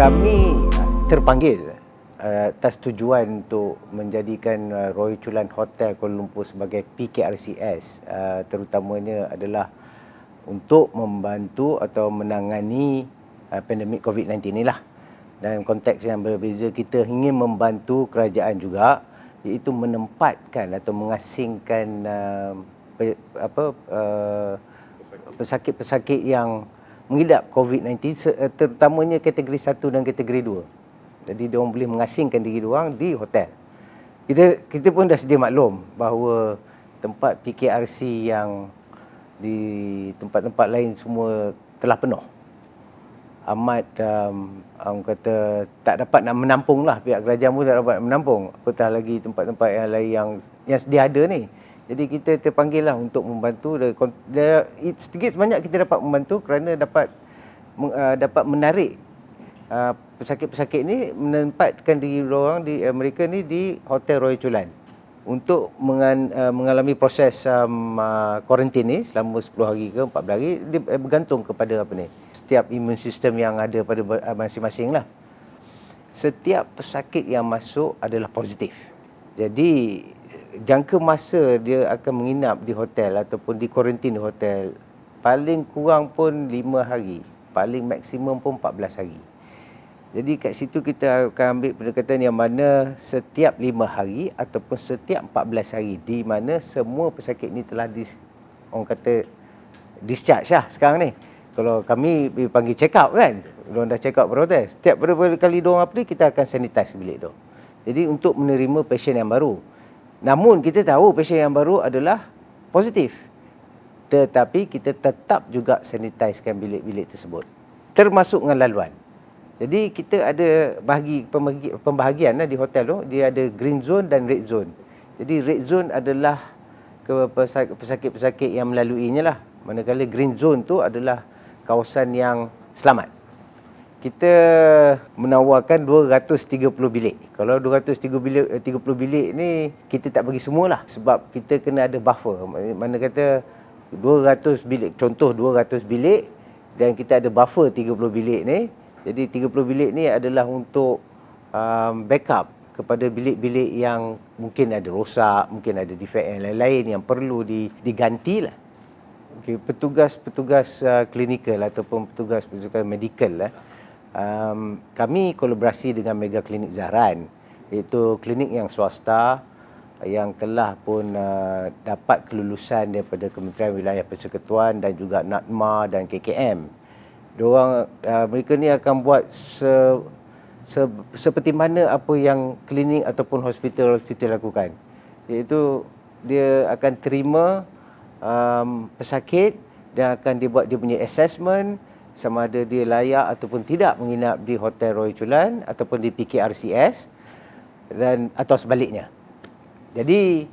Kami terpanggil atas tujuan untuk menjadikan Royal Chulan Hotel Kuala Lumpur sebagai PKRCS, terutamanya adalah untuk membantu atau menangani pandemik COVID-19 inilah. Dalam konteks yang berbeza, kita ingin membantu kerajaan juga, iaitu menempatkan atau mengasingkan pesakit-pesakit yang mengidap COVID-19, terutamanya kategori 1 dan kategori 2. Jadi diorang boleh mengasingkan diri diorang di hotel. Kita pun dah sedia maklum bahawa tempat PKRC yang di tempat-tempat lain semua telah penuh. Amat orang kata tak dapat nak menampung lah, pihak kerajaan pun tak dapat menampung, apatah lagi tempat-tempat yang lain yang sedia ada ni. Jadi kita terpanggil lah untuk membantu. Sedikit sebanyak kita dapat membantu kerana dapat menarik pesakit-pesakit ni, menempatkan diri mereka ni di Hotel Royal Chulan untuk mengalami proses kuarantin ni selama 10 hari ke 14 hari. Dia bergantung kepada setiap imun sistem yang ada pada masing-masing lah. Setiap pesakit yang masuk adalah positif. Jadi jangka masa dia akan menginap di hotel ataupun di kuarantin di hotel paling kurang pun 5 hari, paling maksimum pun 14 hari. Jadi kat situ kita akan ambil pendekatan yang mana setiap 5 hari ataupun setiap 14 hari, di mana semua pesakit ni telah orang kata discharge lah sekarang ni. Kalau kami panggil check out kan, diorang dah check out pada hotel, setiap berapa kali diorang kita akan sanitize bilik tu. Jadi untuk menerima pasien yang baru. Namun kita tahu pasien yang baru adalah positif, tetapi kita tetap juga sanitizekan bilik-bilik tersebut, termasuk dengan laluan. Jadi kita ada pembahagian di hotel tu. Dia ada green zone dan red zone. Jadi red zone adalah pesakit-pesakit yang melaluinya lah, manakala green zone tu adalah kawasan yang selamat. Kita menawarkan 230 bilik. Kalau 230 bilik ni kita tak bagi semualah, sebab kita kena ada buffer. Mana kata 200 bilik, contoh 200 bilik, dan kita ada buffer 30 bilik ni. Jadi 30 bilik ni adalah untuk backup kepada bilik-bilik yang mungkin ada rosak, mungkin ada defect yang lain-lain yang perlu digantilah. Okay, petugas klinikal ataupun petugas medikal lah. Kami kolaborasi dengan Mega Klinik Zahran, iaitu klinik yang swasta yang telah pun dapat kelulusan daripada Kementerian Wilayah Persekutuan dan juga NATMA dan KKM. Mereka ni akan buat seperti mana apa yang klinik ataupun hospital lakukan, iaitu dia akan terima pesakit dan akan dibuat dia punya assessment sama ada dia layak ataupun tidak menginap di Hotel Royal Chulan ataupun di PKRCS atau sebaliknya. Jadi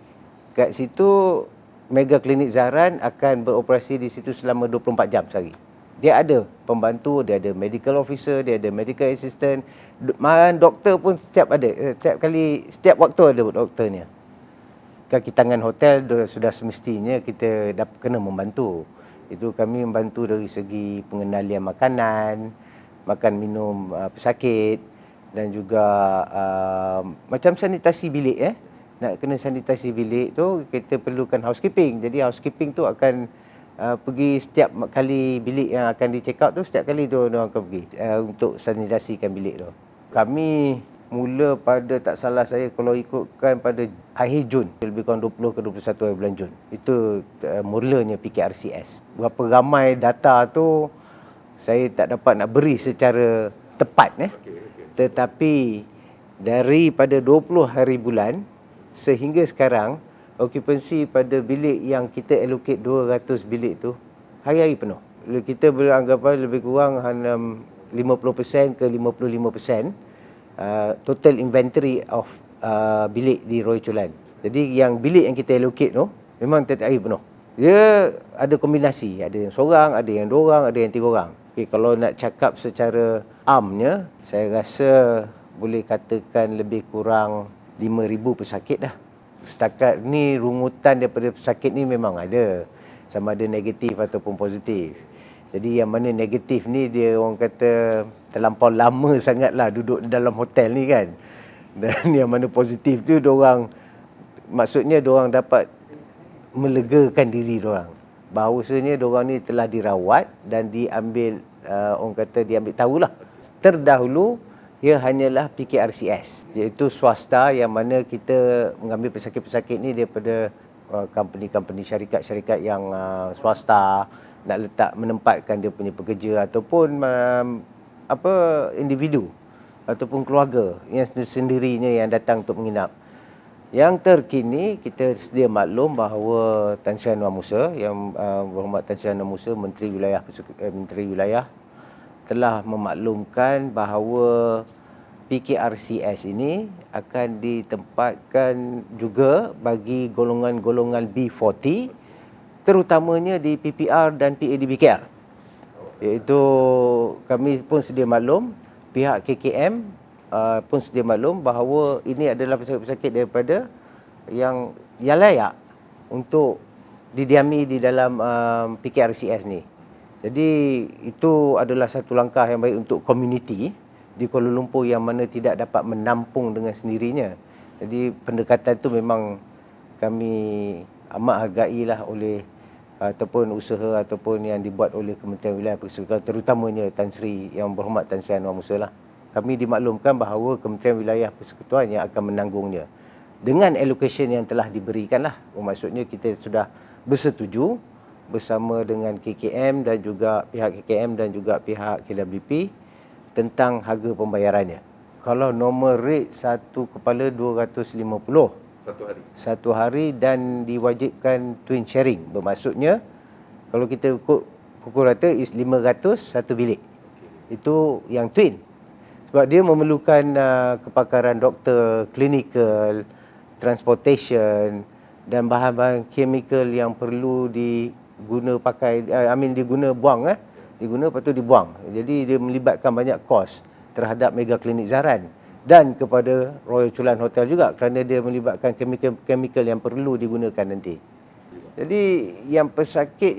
kat situ Mega Klinik Zahran akan beroperasi di situ selama 24 jam sehari. Dia ada pembantu, dia ada medical officer, dia ada medical assistant, malahan doktor pun setiap waktu ada doktornya. Kaki tangan hotel sudah semestinya kita kena membantu. Itu kami membantu dari segi pengendalian makanan, makan minum pesakit, dan juga macam sanitasi bilik. Nak kena sanitasi bilik tu kita perlukan housekeeping. Jadi housekeeping tu akan pergi setiap kali bilik yang akan di check out tu, setiap kali tu akan pergi untuk sanitasikan bilik tu. Kami mula pada, tak salah saya kalau ikutkan, pada akhir Jun, lebih kurang 20 ke 21 hari bulan Jun. Itu mulanya PKRCS. Berapa ramai data tu saya tak dapat nak beri secara tepat. Tetapi daripada 20 hari bulan sehingga sekarang, okupansi pada bilik yang kita allocate 200 bilik tu hari-hari penuh. Kita beranggapan lebih kurang 50% ke 55% total inventory of bilik di Royal Chulan. Jadi yang bilik yang kita allocate tu memang tiap hari penuh. Dia ada kombinasi, ada yang seorang, ada yang 2 orang, ada yang 3 orang. Okay, kalau nak cakap secara amnya, saya rasa boleh katakan lebih kurang 5,000 pesakit dah. Setakat ni rungutan daripada pesakit ni memang ada, sama ada negatif ataupun positif. Jadi yang mana negatif ni dia orang kata terlampau lama sangatlah duduk dalam hotel ni kan. Dan yang mana positif tu diorang, maksudnya diorang dapat melegakan diri diorang. Bahawasanya diorang ni telah dirawat dan diambil, orang kata diambil tahulah. Terdahulu ia hanyalah PKRCS, iaitu swasta yang mana kita mengambil pesakit-pesakit ni daripada company-company, syarikat-syarikat yang swasta nak letak menempatkan dia punya pekerja ataupun individu ataupun keluarga yang sendirinya yang datang untuk menginap. Yang terkini kita sedia maklum bahawa Tan Sri Anwar Musa, yang berhormat Tan Sri Anwar Musa, Menteri Wilayah telah memaklumkan bahawa PKRCS ini akan ditempatkan juga bagi golongan-golongan B40, terutamanya di PPR dan PADB KL. Iaitu kami pun sedia maklum, pihak KKM pun sedia maklum bahawa ini adalah pesakit-pesakit daripada yang layak untuk didiami di dalam PKRCS ni. Jadi itu adalah satu langkah yang baik untuk komuniti di Kuala Lumpur yang mana tidak dapat menampung dengan sendirinya. Jadi pendekatan itu memang kami amat hargailah oleh ataupun usaha ataupun yang dibuat oleh Kementerian Wilayah Persekutuan, terutamanya Tan Sri Yang Berhormat Tan Sri Anwar Musa lah. Kami dimaklumkan bahawa Kementerian Wilayah Persekutuan yang akan menanggungnya dengan allocation yang telah diberikan lah. Maksudnya kita sudah bersetuju bersama dengan KKM dan juga pihak KKM dan juga pihak KWP tentang harga pembayarannya. Kalau normal rate satu kepala 250 satu hari dan diwajibkan twin sharing. Bermaksudnya kalau kita pukul rata is 500 satu bilik. Itu yang twin. Sebab dia memerlukan kepakaran doktor, clinical, transportation dan bahan-bahan chemical yang perlu diguna buang diguna lepas tu dibuang. Jadi dia melibatkan banyak kos terhadap mega klinik Zaran dan kepada Royal Chulan Hotel juga kerana dia melibatkan chemical yang perlu digunakan nanti. Jadi yang pesakit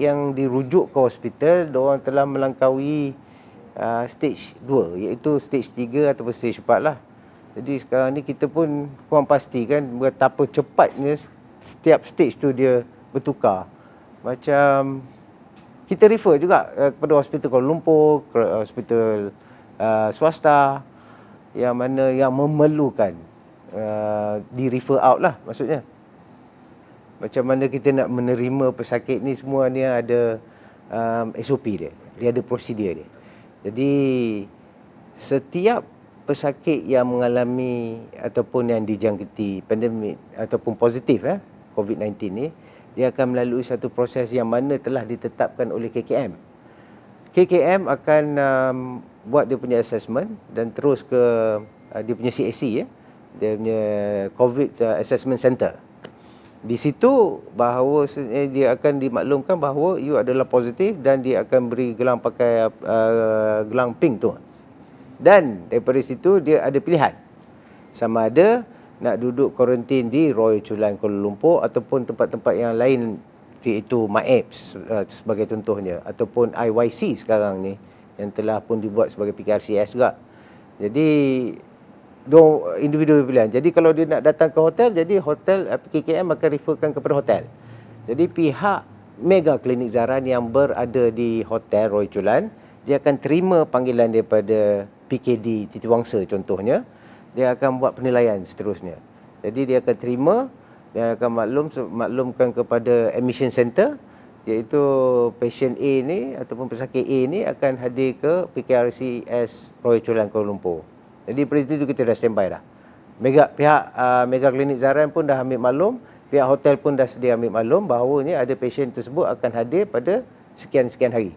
yang dirujuk ke hospital, diorang telah melangkaui stage 2, iaitu stage 3 ataupun stage 4 lah. Jadi sekarang ni kita pun kurang pastikan betapa cepatnya setiap stage tu dia bertukar. Macam kita refer juga kepada hospital Kuala Lumpur, hospital swasta yang mana yang memerlukan di refer out lah maksudnya. Macam mana kita nak menerima pesakit ni, semua ni ada SOP dia ada prosedur dia. Jadi setiap pesakit yang mengalami ataupun yang dijangkiti pandemik ataupun positif COVID-19 ni, dia akan melalui satu proses yang mana telah ditetapkan oleh KKM. KKM akan buat dia punya assessment dan terus ke dia punya CAC, dia punya COVID Assessment Center. Di situ bahawa dia akan dimaklumkan bahawa you adalah positif dan dia akan beri gelang pakai gelang pink tu. Dan daripada situ dia ada pilihan. Sama ada nak duduk kuarantin di Royal Chulan Kuala Lumpur ataupun tempat-tempat yang lain, iaitu MyApps sebagai contohnya, ataupun IYC sekarang ni yang telah pun dibuat sebagai PKRCS juga. Jadi individu pilihan. Jadi kalau dia nak datang ke hotel, jadi hotel KKM akan referkan kepada hotel. Jadi pihak Mega Klinik Zaran yang berada di hotel Royal Chulan, dia akan terima panggilan daripada PKD Titiwangsa contohnya. Dia akan buat penilaian seterusnya. Jadi dia akan terima, dia akan maklumkan kepada admission center, iaitu patient A ni ataupun pesakit A ni akan hadir ke PKRCS Royal Chulan Kuala Lumpur. Jadi pada itu kita dah standby dah. Pihak Mega Klinik Zaran pun dah ambil maklum, pihak hotel pun dah sedia ambil maklum bahawa ni ada patient tersebut akan hadir pada sekian-sekian hari.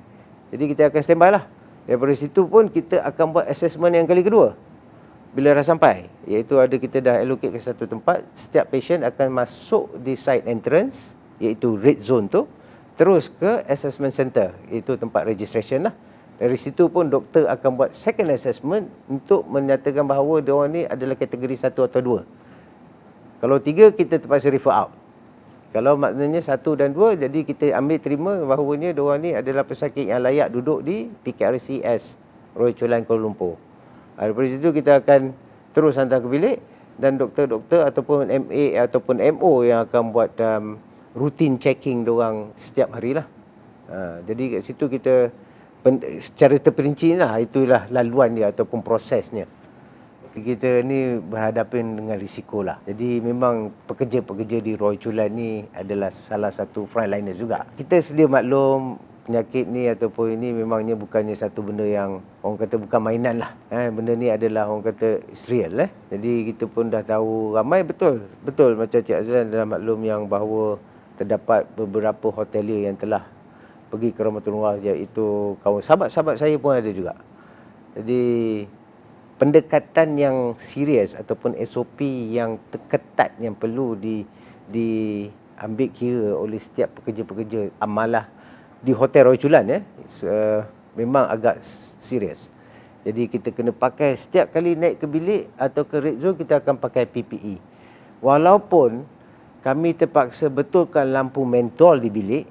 Jadi kita akan standby lah. Daripada situ pun kita akan buat assessment yang kali kedua. Bila dah sampai, iaitu kita dah allocate ke satu tempat, setiap patient akan masuk di side entrance, iaitu red zone tu, terus ke assessment center, iaitu tempat registration lah. Dari situ pun doktor akan buat second assessment untuk menyatakan bahawa diorang ni adalah kategori 1 atau 2. Kalau 3, kita terpaksa refer out Kalau maknanya 1 dan 2, jadi kita ambil terima bahawanya diorang ni adalah pesakit yang layak duduk di PKRCS Royal Chulan Kuala Lumpur. Daripada situ kita akan terus hantar ke bilik dan doktor-doktor ataupun MA ataupun MO yang akan buat routine checking diorang setiap hari lah. Jadi kat situ kita secara terperinci lah, itulah laluan dia ataupun prosesnya. Kita ni berhadapan dengan risiko lah. Jadi memang pekerja-pekerja di Royal Chulan ni adalah salah satu frontliners juga. Kita sedia maklum penyakit ni ataupun ini memangnya bukannya satu benda yang orang kata bukan mainan lah. Benda ni adalah orang kata real. Jadi kita pun dah tahu ramai betul macam Cik Azlan dah maklum yang bahawa terdapat beberapa hotelier yang telah pergi ke Rahmatullah, iaitu kawan sahabat-sahabat saya pun ada juga. Jadi pendekatan yang serius ataupun SOP yang ketat yang perlu diambil kira oleh setiap pekerja-pekerja amalah di Hotel Royal Chulan memang agak serius. Jadi kita kena pakai setiap kali naik ke bilik atau ke red zone, kita akan pakai PPE. Walaupun kami terpaksa betulkan lampu mentol di bilik,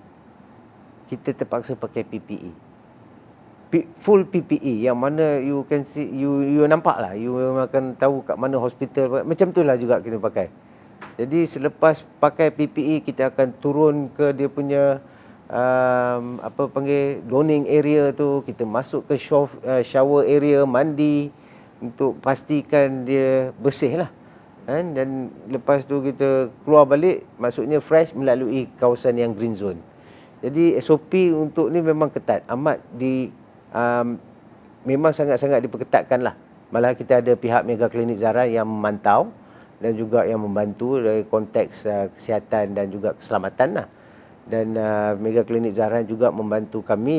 kita terpaksa pakai PPE. Full PPE yang mana you can see, you nampak lah, you akan tahu kat mana hospital, macam tu lah juga kita pakai. Jadi selepas pakai PPE, kita akan turun ke dia punya loading area tu, kita masuk ke shower area, mandi untuk pastikan dia bersih lah. Dan lepas tu kita keluar balik, maksudnya fresh melalui kawasan yang green zone. Jadi SOP untuk ni memang ketat, amat memang sangat-sangat diperketatkan lah. Malah kita ada pihak Mega Klinik Zahran yang memantau dan juga yang membantu dari konteks kesihatan dan juga keselamatan lah. Dan Mega Klinik Zahran juga membantu kami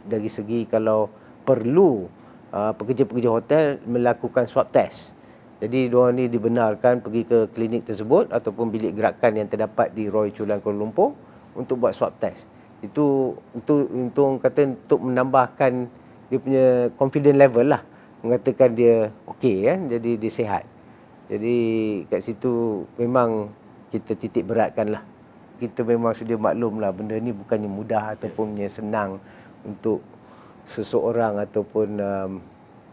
dari segi kalau perlu pekerja-pekerja hotel melakukan swab test. Jadi diorang ni dibenarkan pergi ke klinik tersebut ataupun bilik gerakan yang terdapat di Royal Chulan Kuala Lumpur untuk buat swab test. Itu untuk menambahkan dia punya confidence level lah, mengatakan dia okey kan, jadi dia sihat. Jadi kat situ memang kita titik beratkan lah. Kita memang sedia maklum lah, benda ni bukannya mudah ataupun senang untuk seseorang ataupun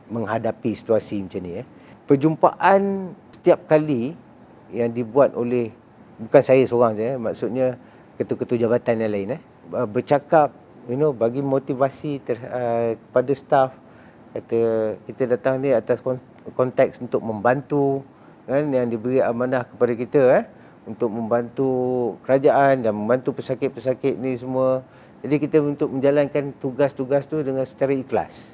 menghadapi situasi macam ni. Perjumpaan setiap kali yang dibuat oleh, bukan saya seorang je, maksudnya ketua-ketua jabatan yang lain bercakap, bagi motivasi kepada staf, kata kita datang ni atas konteks untuk membantu kan, yang diberi amanah kepada kita untuk membantu kerajaan dan membantu pesakit-pesakit ni semua. Jadi kita untuk menjalankan tugas-tugas tu dengan secara ikhlas.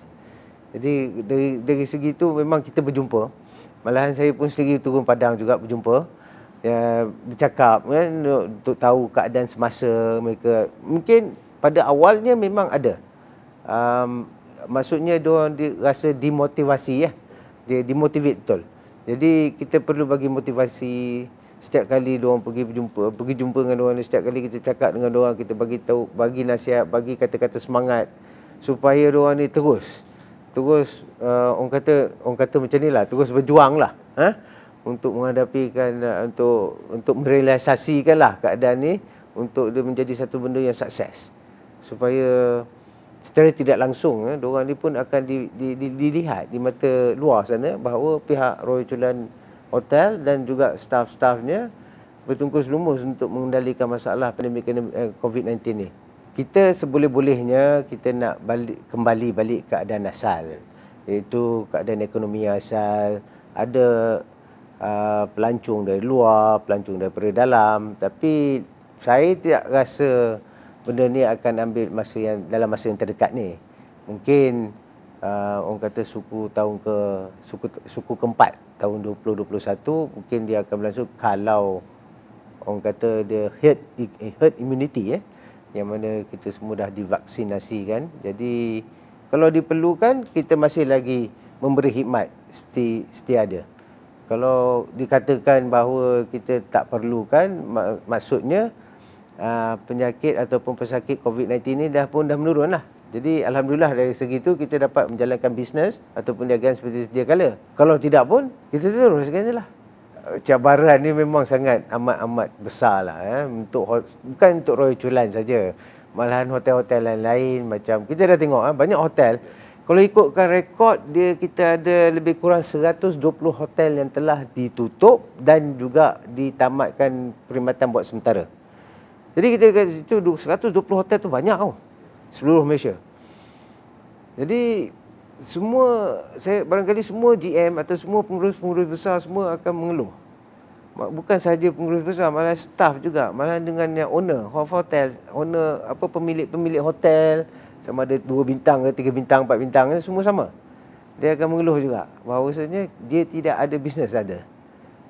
Jadi dari segi tu memang kita berjumpa. Malahan saya pun sendiri turun padang juga berjumpa. Bercakap kan, untuk tahu keadaan semasa mereka. Mungkin pada awalnya memang ada maksudnya diorang rasa dimotivasi dia dimotivate betul. Jadi kita perlu bagi motivasi setiap kali diorang pergi jumpa dengan diorang, setiap kali kita cakap dengan diorang, kita bagi tahu, bagi nasihat, bagi kata-kata semangat supaya diorang ni terus orang kata macam ni lah, terus berjuang lah untuk menghadapikan, untuk merealisasikan lah keadaan ni, untuk dia menjadi satu benda yang sukses. Supaya secara tidak langsung diorang ni pun akan dilihat di mata luar sana bahawa pihak Royal Chulan Hotel dan juga staf-stafnya bertungkus lumus untuk mengendalikan masalah pandemik COVID-19 ni. Kita seboleh-bolehnya kita nak kembali balik keadaan asal, iaitu keadaan ekonomi asal. Ada pelancong dari luar, pelancong daripada dalam, tapi saya tidak rasa benda ni akan ambil dalam masa yang terdekat ni. Mungkin orang kata suku keempat tahun 2021 mungkin dia akan berlangsung kalau orang kata dia herd immunity yang mana kita semua dah divaksinasi kan. Jadi kalau diperlukan, kita masih lagi memberi khidmat seperti ada. Kalau dikatakan bahawa kita tak perlukan, maksudnya penyakit ataupun pesakit COVID-19 ni dah menurun lah. Jadi alhamdulillah dari segi itu kita dapat menjalankan bisnes ataupun perniagaan seperti sedia kala. Kalau tidak pun, kita teruskan je lah. cabaran ni memang sangat amat besar lah bukan untuk Royal Chulan saja, malahan hotel-hotel lain-lain macam kita dah tengok banyak hotel. Kalau ikutkan rekod dia, kita ada lebih kurang 120 hotel yang telah ditutup dan juga ditamatkan perkhidmatan buat sementara. Jadi kita kat situ 120 hotel tu banyak seluruh Malaysia. Jadi barangkali semua GM atau semua pengurus-pengurus besar semua akan mengeluh. Bukan sahaja pengurus besar, malah staff juga, malah dengan yang owner hotel, pemilik hotel, sama ada 2 bintang ke 3 bintang, 4 bintang, semua sama. Dia akan mengeluh juga bahawasanya dia tidak ada bisnes ada.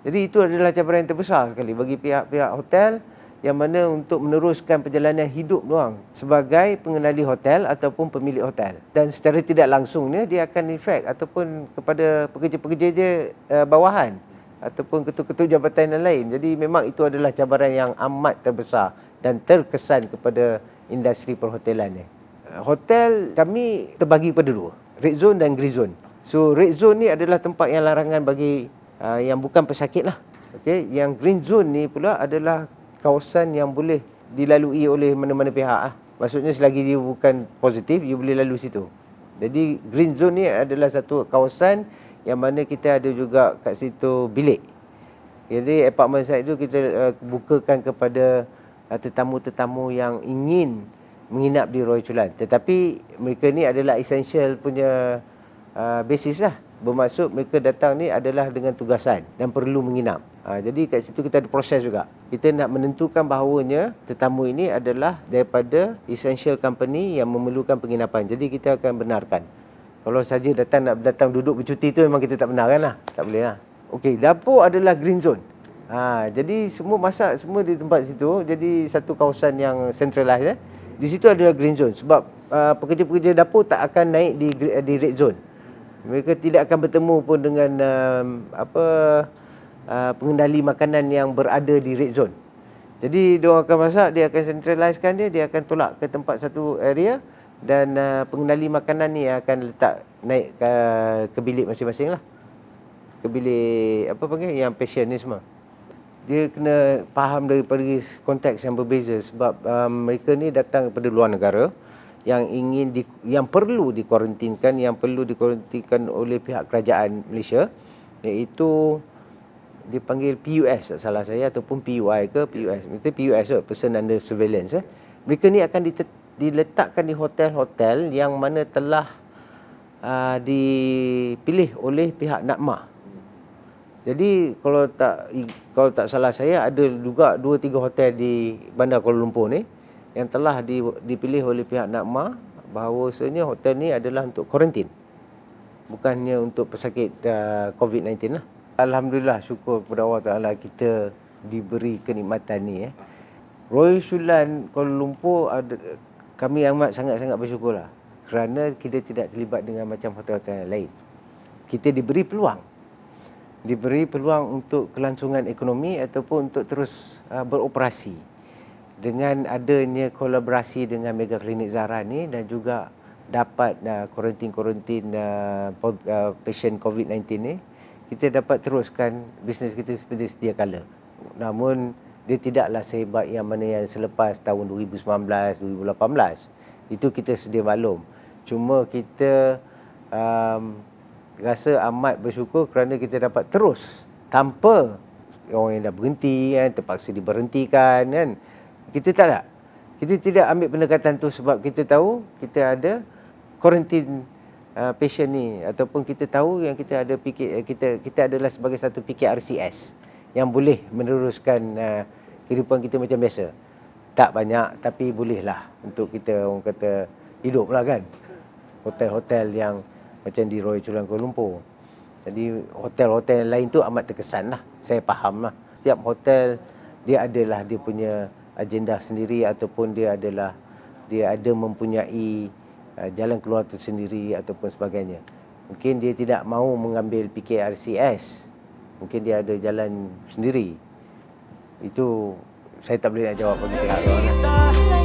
Jadi itu adalah cabaran yang terbesar sekali bagi pihak-pihak hotel yang mana untuk meneruskan perjalanan hidup doang sebagai pengendali hotel ataupun pemilik hotel. Dan secara tidak langsungnya dia akan efek ataupun kepada pekerja-pekerja bawahan ataupun ketua-ketua jabatan yang lain. Jadi memang itu adalah cabaran yang amat terbesar dan terkesan kepada industri perhotelan ni. Hotel kami terbagi pada 2, red zone dan green zone. So red zone ni adalah tempat yang larangan bagi yang bukan pesakit lah. Okey, yang green zone ni pula adalah kawasan yang boleh dilalui oleh mana-mana pihak. Maksudnya selagi dia bukan positif, dia boleh lalu situ. Jadi green zone ni adalah satu kawasan yang mana kita ada juga kat situ bilik. Jadi apartment site tu kita bukakan kepada tetamu-tetamu yang ingin menginap di Royal Chulan. Tetapi mereka ni adalah essential punya basis lah. Bermaksud mereka datang ni adalah dengan tugasan dan perlu menginap. Jadi kat situ kita ada proses juga. Kita nak menentukan bahawanya tetamu ini adalah daripada essential company yang memerlukan penginapan. Jadi kita akan benarkan. Kalau saja datang duduk bercuti tu memang kita tak benarkan lah. Tak boleh lah. Okey, dapur adalah green zone. Jadi semua masak semua di tempat situ. Jadi satu kawasan yang centralized. Di situ adalah green zone. Sebab pekerja-pekerja dapur tak akan naik di red zone. Mereka tidak akan bertemu pun dengan pengendali makanan yang berada di red zone. Jadi dia akan masak, dia akan centralizekan dia akan tolak ke tempat satu area dan pengendali makanan ni akan naik ke bilik masing-masing lah. Ke bilik yang patient ni semua. Dia kena faham daripada konteks yang berbeza sebab mereka ni datang daripada luar negara yang perlu dikuarantinkan, oleh pihak kerajaan Malaysia, iaitu dipanggil PUS tak salah saya ataupun PUI ke PUS. Itu PUS Person Under Surveillance. Mereka ni akan diletakkan di hotel-hotel yang mana telah dipilih oleh pihak NAKMA. Jadi kalau tak salah saya ada juga 2-3 hotel di Bandar Kuala Lumpur ni yang telah dipilih oleh pihak NAKMA bahawasanya hotel ni adalah untuk kuarantin. Bukannya untuk pesakit COVID-19 lah. Alhamdulillah, syukur kepada Allah Ta'ala kita diberi kenikmatan ni. Royal Chulan Kuala Lumpur, kami amat sangat-sangat bersyukur lah. Kerana kita tidak terlibat dengan macam hotel-hotel yang lain. Kita diberi peluang. Diberi peluang untuk kelangsungan ekonomi ataupun untuk terus beroperasi. Dengan adanya kolaborasi dengan Mega Klinik Zahra ni dan juga dapat kuarantin pasien COVID-19 ni, kita dapat teruskan bisnes kita seperti sedia kala. Namun dia tidaklah sehebat yang selepas tahun 2019, 2018. Itu kita sedia maklum. Cuma kita rasa amat bersyukur kerana kita dapat terus tanpa orang yang dah berhenti terpaksa diberhentikan Kita tidak ambil pendekatan tu sebab kita tahu kita ada quarantine patient ni ataupun kita tahu yang kita ada kita adalah sebagai satu PKRCS yang boleh meneruskan kehidupan kita macam biasa. Tak banyak tapi bolehlah untuk kita orang kata hiduplah kan. Hotel-hotel yang macam di Royal Chulan Kuala Lumpur. Jadi hotel-hotel lain tu amat terkesan lah. Saya faham lah. Setiap hotel dia adalah dia punya agenda sendiri ataupun dia ada mempunyai jalan keluar tersendiri ataupun sebagainya. Mungkin dia tidak mahu mengambil PKRCS. Mungkin dia ada jalan sendiri. Itu saya tak boleh nak jawab bagi pihak orang.